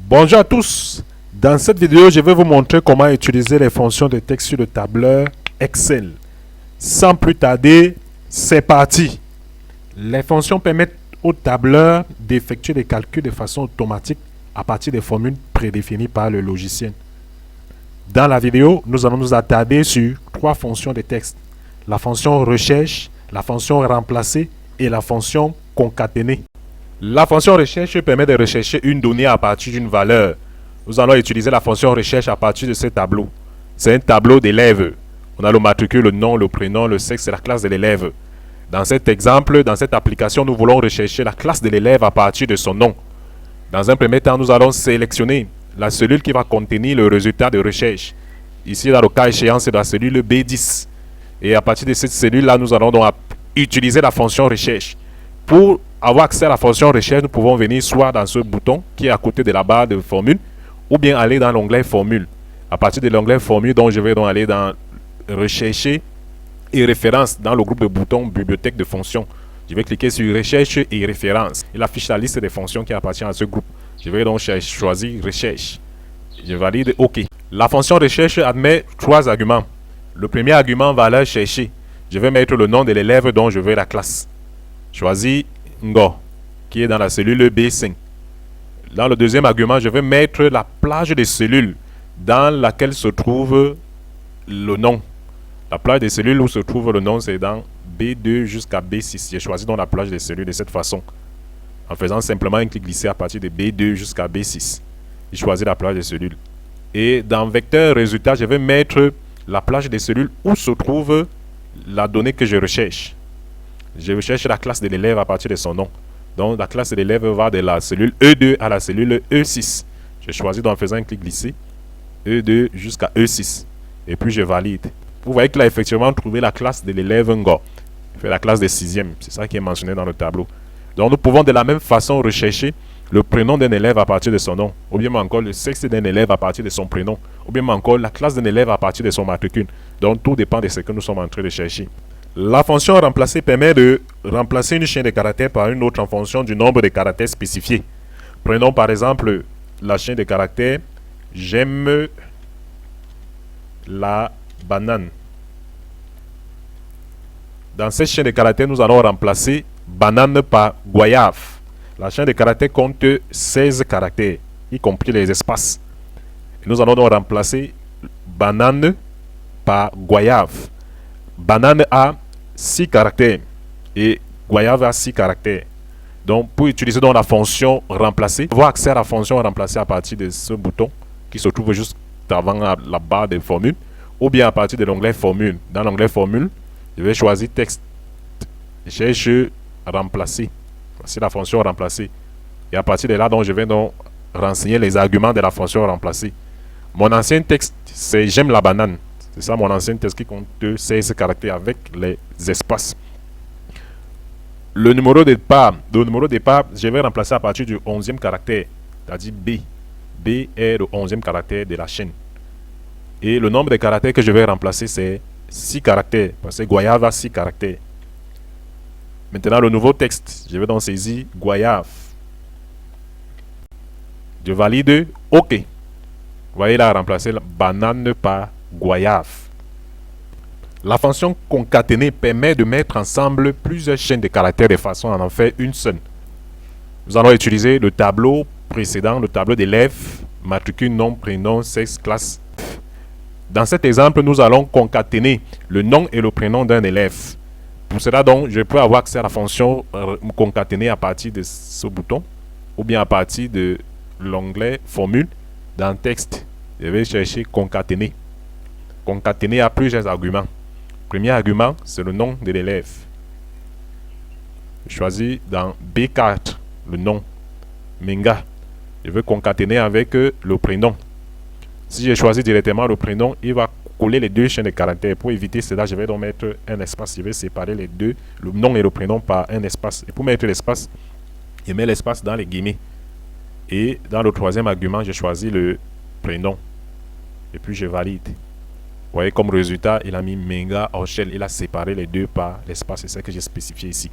Bonjour à tous. Dans cette vidéo, je vais vous montrer comment utiliser les fonctions de texte sur le tableur Excel. Sans plus tarder, c'est parti. Les fonctions permettent au tableur d'effectuer des calculs de façon automatique à partir des formules prédéfinies par le logiciel. Dans la vidéo, nous allons nous attarder sur trois fonctions de texte. La fonction recherche, la fonction remplacer et la fonction concaténer. La fonction recherche permet de rechercher une donnée à partir d'une valeur. Nous allons utiliser la fonction recherche à partir de ce tableau. C'est un tableau d'élèves. On a le matricule, le nom, le prénom, le sexe et la classe de l'élève. Dans cet exemple, dans cette application, nous voulons rechercher la classe de l'élève à partir de son nom. Dans un premier temps, nous allons sélectionner la cellule qui va contenir le résultat de recherche. Ici, dans le cas échéant, c'est la cellule B10. Et à partir de cette cellule-là, nous allons donc utiliser la fonction recherche. Pour avoir accès à la fonction recherche, nous pouvons venir soit dans ce bouton qui est à côté de la barre de formule, ou bien aller dans l'onglet formule. À partir de l'onglet formule, donc je vais donc aller dans rechercher et référence dans le groupe de boutons bibliothèque de fonctions. Je vais cliquer sur recherche et référence. Il affiche la liste des fonctions qui appartiennent à ce groupe. Je vais donc choisir recherche. Je valide OK. La fonction recherche admet trois arguments. Le premier argument, valeur cherchée. Je vais mettre le nom de l'élève dont je veux la classe. Choisis Ngo, qui est dans la cellule B5. Dans le deuxième argument, je vais mettre la plage de cellules dans laquelle se trouve le nom. La plage des cellules où se trouve le nom, c'est dans B2 jusqu'à B6. J'ai choisi donc la plage des cellules de cette façon. En faisant simplement un clic glissé à partir de B2 jusqu'à B6. J'ai choisi la plage des cellules. Et dans vecteur résultat, je vais mettre la plage des cellules où se trouve la donnée que je recherche. Je recherche la classe de l'élève à partir de son nom. Donc la classe de l'élève va de la cellule E2 à la cellule E6. Je choisis donc en faisant un clic glissé E2 jusqu'à E6. Et puis je valide. Vous voyez qu'il a effectivement trouvé la classe de l'élève Ngo. C'est la classe de 6e. C'est ça qui est mentionné dans le tableau. Donc nous pouvons de la même façon rechercher le prénom d'un élève à partir de son nom. Ou bien encore le sexe d'un élève à partir de son prénom. Ou bien encore la classe d'un élève à partir de son matricule. Donc tout dépend de ce que nous sommes en train de chercher. La fonction remplacer permet de remplacer une chaîne de caractères par une autre en fonction du nombre de caractères spécifiés. Prenons par exemple la chaîne de caractères « J'aime la banane ». Dans cette chaîne de caractères, nous allons remplacer « banane » par « goyave ». La chaîne de caractères compte 16 caractères, y compris les espaces. Et nous allons donc remplacer « banane » par « goyave ». Banane a 6 caractères et goyave a 6 caractères. Donc pour utiliser donc la fonction remplacer, avoir accès à la fonction remplacer à partir de ce bouton qui se trouve juste avant la barre de formule, ou bien à partir de l'onglet formule. Dans l'onglet formule, je vais choisir texte, cherche remplacer. Voici la fonction remplacer. Et à partir de là, donc, je vais donc renseigner les arguments de la fonction remplacer. Mon ancien texte, c'est j'aime la banane. C'est ça mon ancien texte qui compte 16 caractères avec les espaces. Le numéro de départ, je vais remplacer à partir du 11e caractère, c'est-à-dire B. B est le 11e caractère de la chaîne. Et le nombre de caractères que je vais remplacer, c'est 6 caractères, parce que goyave a 6 caractères. Maintenant, le nouveau texte, je vais donc saisir goyave. Je valide OK. Vous voyez là, remplacer la banane par goyave. La fonction concaténer permet de mettre ensemble plusieurs chaînes de caractères de façon à en faire une seule. Nous allons utiliser le tableau précédent, le tableau d'élèves, matricule, nom, prénom, sexe, classe. Dans cet exemple, nous allons concaténer le nom et le prénom d'un élève. Pour cela, donc, je peux avoir accès à la fonction concaténer à partir de ce bouton ou bien à partir de l'onglet formule dans texte. Je vais chercher concaténer. Concaténer a plusieurs arguments. Premier argument, c'est le nom de l'élève. Je choisis dans B4 le nom, Menga. Je veux concaténer avec le prénom. Si je choisis directement le prénom, il va coller les deux chaînes de caractères. Pour éviter cela, je vais donc mettre un espace. Je vais séparer les deux, le nom et le prénom, par un espace. Et pour mettre l'espace, je mets l'espace dans les guillemets. Et dans le troisième argument, je choisis le prénom. Et puis je valide. Vous voyez, comme résultat, il a mis Menga Orchel. Il a séparé les deux par l'espace. C'est ce que j'ai spécifié ici.